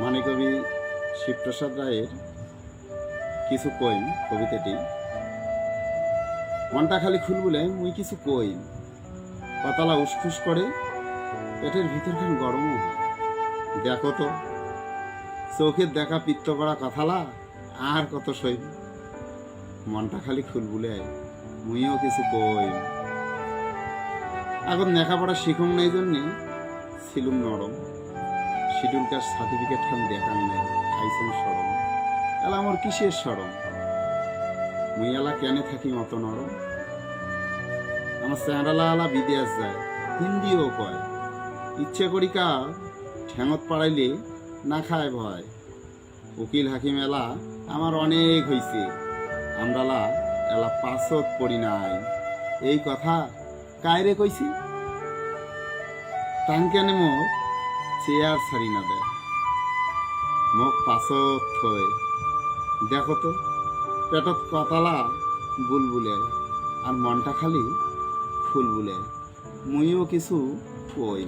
মানে কবি শিবপ্রসাদ রায়ের কিছু কইম কবিতাটি। মনটা খালি খুল বলে মুই কিছু কইম, পাতালা উসখুস করে, পেটের ভিতরখান গরমও হয়। দেখো তো চোখের দেখা পিত্ত করা কথালা আর কত সইব। মনটা খালি খুল বলে মুইও কিছু কইম। এখন লেখাপড়া শিখুন নাই জন্যে ছিলুম নরম, শিডিউল কাস্ট সার্টিফিকেট খান দেখান নাই, খাইছেন সরম। এলা আমার কিসের সরম, মুই এলা কেনে থাকি মত নরম। আমার চ্যাংড়ালা আলা বিদেশ যায়, হিন্দিও কয়, ইচ্ছে করি কা ঠ্যাঙত পাড়াইলে না খায় ভয়। উকিল হাকিম এলা আমার অনেক হইছে, আমরালা এলা পাছত পড়ি নাই। এই কথা কায়রে কইছি, টাঙ্কেনে মোক চেয়ার ছাড়ি না দেয়, মোক পাছত থয়। দেখো তো পেটত কতালা বুলবুলে, আর মনটা খালি ফুলবুলে, মুইও কিছু কই।